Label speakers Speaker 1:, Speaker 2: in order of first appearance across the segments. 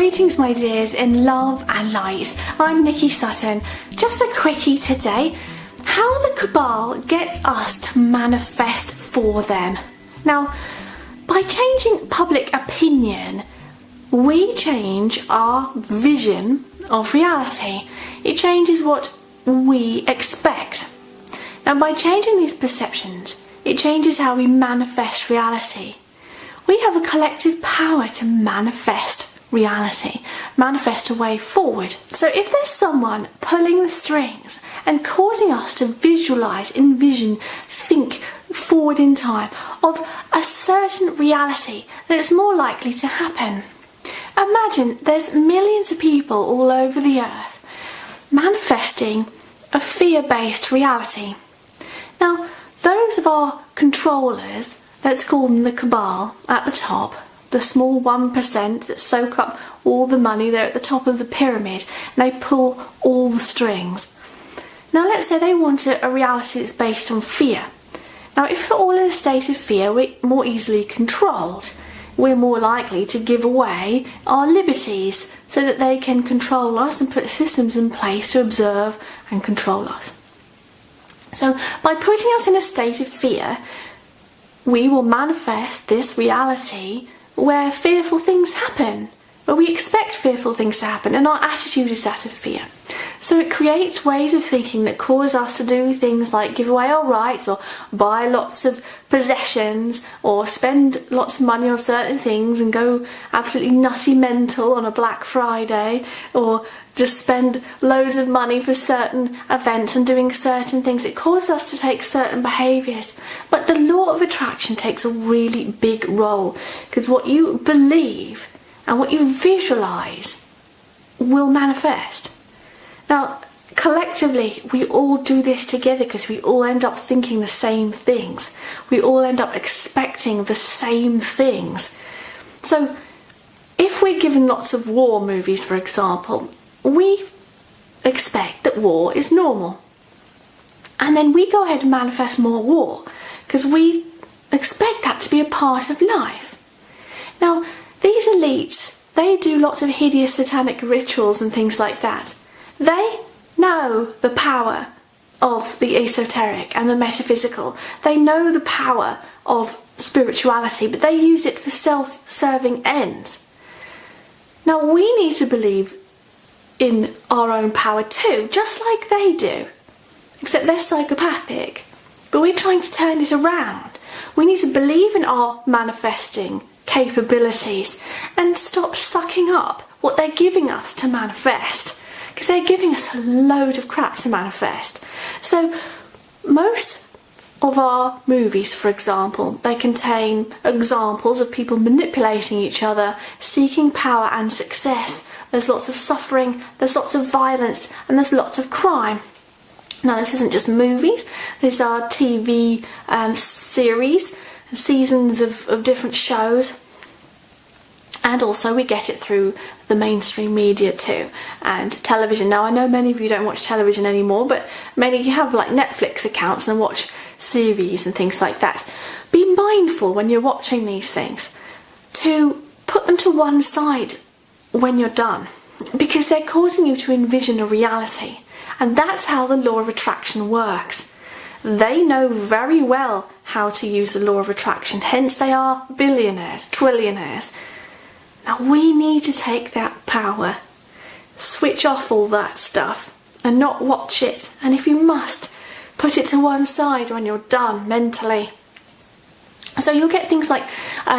Speaker 1: Greetings my dears in love and light. I'm Nikki Sutton. Just a quickie today. How the Cabal gets us to manifest for them. Now, by changing public opinion, we change our vision of reality. It changes what we expect. Now, by changing these perceptions, it changes how we manifest reality. We have a collective power to manifest reality, manifest a way forward. So if there's someone pulling the strings and causing us to visualize, envision, think forward in time of a certain reality, then it's more likely to happen. Imagine there's millions of people all over the earth manifesting a fear-based reality. Now, those of our controllers, let's call them the Cabal at the top, the small 1% that soak up all the money, they're at the top of the pyramid and they pull all the strings. Now let's say they want a reality that's based on fear. Now if we're all in a state of fear, we're more easily controlled. We're more likely to give away our liberties so that they can control us and put systems in place to observe and control us. So by putting us in a state of fear, we will manifest this reality where fearful things happen, where we expect fearful things to happen, and our attitude is that of fear. So it creates ways of thinking that cause us to do things like give away our rights, or buy lots of possessions, or spend lots of money on certain things and go absolutely nutty mental on a Black Friday, or just spend loads of money for certain events and doing certain things. It causes us to take certain behaviours. But the law of attraction takes a really big role, because what you believe and what you visualise will manifest. Now, collectively, we all do this together because we all end up thinking the same things. We all end up expecting the same things. So, if we're given lots of war movies, for example, we expect that war is normal. And then we go ahead and manifest more war because we expect that to be a part of life. Now, these elites, they do lots of hideous satanic rituals and things like that. They know the power of the esoteric and the metaphysical. They know the power of spirituality, but they use it for self-serving ends. Now, we need to believe in our own power too, just like they do, except they're psychopathic, but we're trying to turn it around. We need to believe in our manifesting capabilities and stop sucking up what they're giving us to manifest, because they're giving us a load of crap to manifest. So most of our movies, for example, they contain examples of people manipulating each other, seeking power and success. There's lots of suffering, there's lots of violence, and there's lots of crime. Now, this isn't just movies, these are TV series, seasons of different shows. And also we get it through the mainstream media too, and television. Now, I know many of you don't watch television anymore, but many of you have like Netflix accounts and watch series and things like that. Be mindful when you're watching these things to put them to one side when you're done, because they're causing you to envision a reality, and that's how the law of attraction works. They know very well how to use the law of attraction, hence they are billionaires, trillionaires. Now we need to take that power, switch off all that stuff and not watch it, and if you must, put it to one side when you're done mentally. So you'll get things like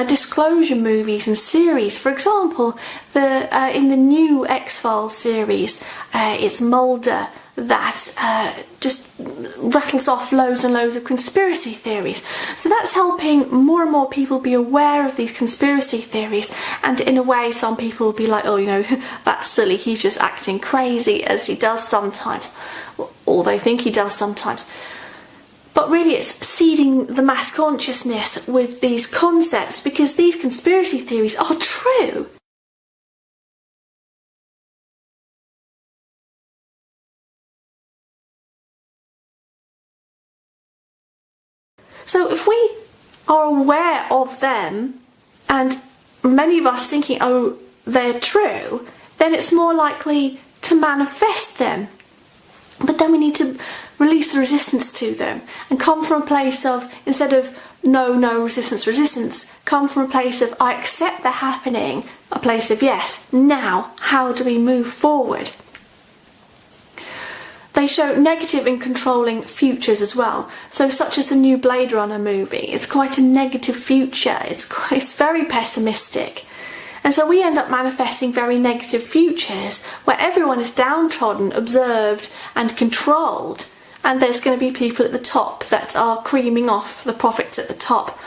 Speaker 1: disclosure movies and series. For example, in the new X-Files series, it's Mulder that just rattles off loads and loads of conspiracy theories. So that's helping more and more people be aware of these conspiracy theories, and in a way some people will be like, oh, you know, that's silly, he's just acting crazy, as he does sometimes, or they think he does sometimes. But really it's seeding the mass consciousness with these concepts, because these conspiracy theories are true. So if we are aware of them, and many of us thinking, oh, they're true, then it's more likely to manifest them. But then we need to release the resistance to them and come from a place of, instead of no, resistance, come from a place of I accept they're happening, a place of yes, now how do we move forward? They show negative and controlling futures as well. So such as the new Blade Runner movie, it's quite a negative future, it's very pessimistic. And so we end up manifesting very negative futures where everyone is downtrodden, observed and controlled, and there's going to be people at the top that are creaming off the profits at the top.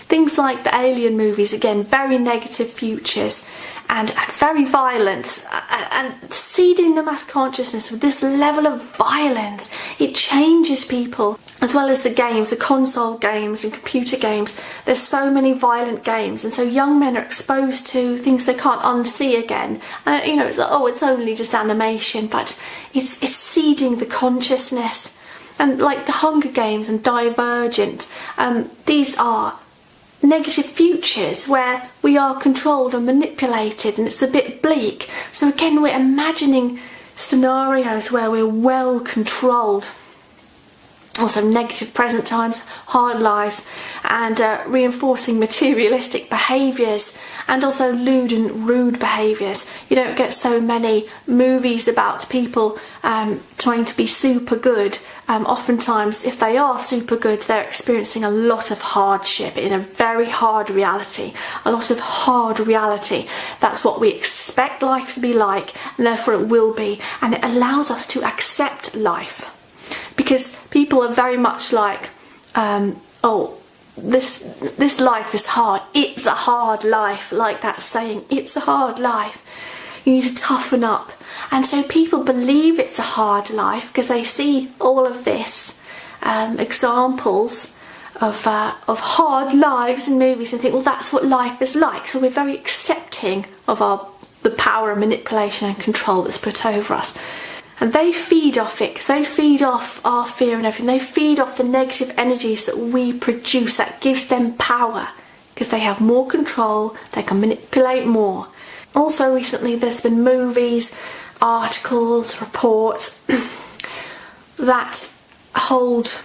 Speaker 1: Things like the Alien movies, again, very negative futures and very violent, and seeding the mass consciousness with this level of violence, it changes people. As well as the games, the console games and computer games, there's so many violent games, and so young men are exposed to things they can't unsee again. And it's like, oh, it's only just animation, but it's seeding the consciousness. And like the Hunger Games and Divergent, these are negative futures where we are controlled and manipulated, and it's a bit bleak. So again, we're imagining scenarios where we're well controlled. Also negative present times, hard lives, and reinforcing materialistic behaviours, and also lewd and rude behaviours. You don't get so many movies about people trying to be super good. Oftentimes, if they are super good, they're experiencing a lot of hardship in a very hard reality. A lot of hard reality. That's what we expect life to be like, and therefore it will be. And it allows us to accept life. Because people are very much like, this life is hard. It's a hard life, like that saying, it's a hard life. You need to toughen up. And so people believe it's a hard life because they see all of this examples of hard lives in movies and think, well, that's what life is like. So we're very accepting of the power of manipulation and control that's put over us. And they feed off it, because they feed off our fear and everything. They feed off the negative energies that we produce. That gives them power, because they have more control, they can manipulate more. Also recently there's been movies, articles, reports that hold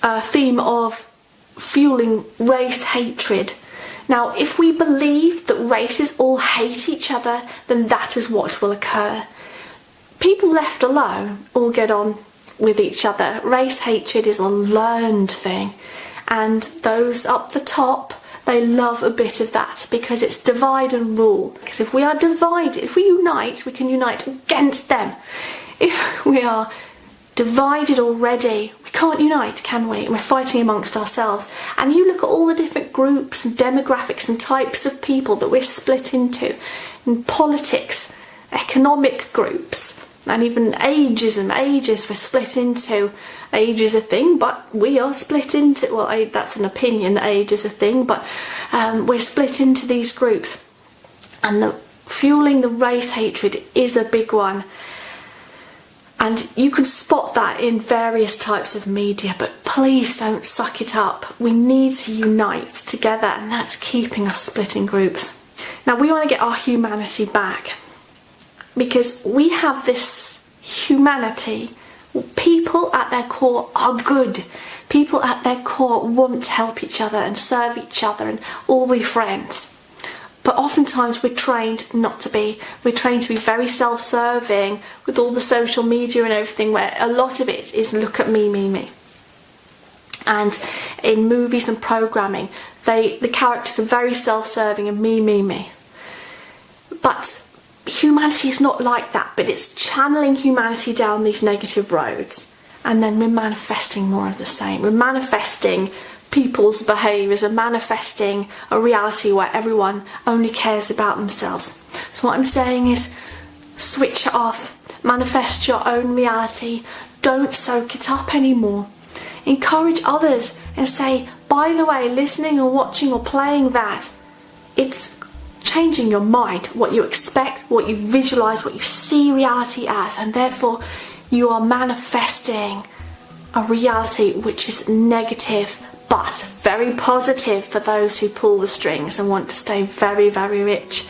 Speaker 1: a theme of fueling race hatred. Now, if we believe that races all hate each other, then that is what will occur. People left alone all get on with each other. Race hatred is a learned thing, and those up the top, they love a bit of that because it's divide and rule. Because if we are divided, if we unite, we can unite against them. If we are divided already, we can't unite, can we? And we're fighting amongst ourselves. And you look at all the different groups and demographics and types of people that we're split into, in politics, economic groups, and even ages we're split into. Age is a thing, but we are split into, well, that's an opinion, age is a thing, but we're split into these groups. And fueling the race hatred is a big one. And you can spot that in various types of media, but please don't suck it up. We need to unite together, and that's keeping us split in groups. Now, we want to get our humanity back, because we have this humanity. People at their core are good. People at their core want to help each other and serve each other and all be friends. But oftentimes we're trained not to be. We're trained to be very self-serving with all the social media and everything, where a lot of it is look at me, me, me. And in movies and programming, the characters are very self-serving and me, me, me. But humanity is not like that, but it's channeling humanity down these negative roads, and then we're manifesting more of the same. We're manifesting people's behaviours and manifesting a reality where everyone only cares about themselves. So what I'm saying is, switch it off, manifest your own reality, don't soak it up anymore. Encourage others and say, by the way, listening or watching or playing that, it's changing your mind, what you expect, what you visualise, what you see reality as, and therefore you are manifesting a reality which is negative but very positive for those who pull the strings and want to stay very, very rich.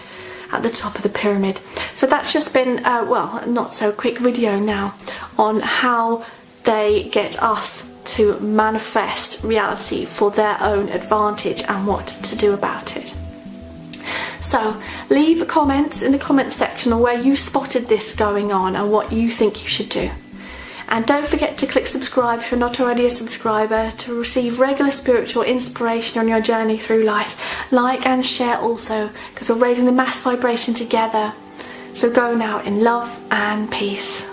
Speaker 1: at the top of the pyramid. So that's just been, not so quick video now on how they get us to manifest reality for their own advantage and what to do about it. So leave comments in the comment section on where you spotted this going on and what you think you should do. And don't forget to click subscribe if you're not already a subscriber to receive regular spiritual inspiration on your journey through life. Like and share also, because we're raising the mass vibration together. So go now in love and peace.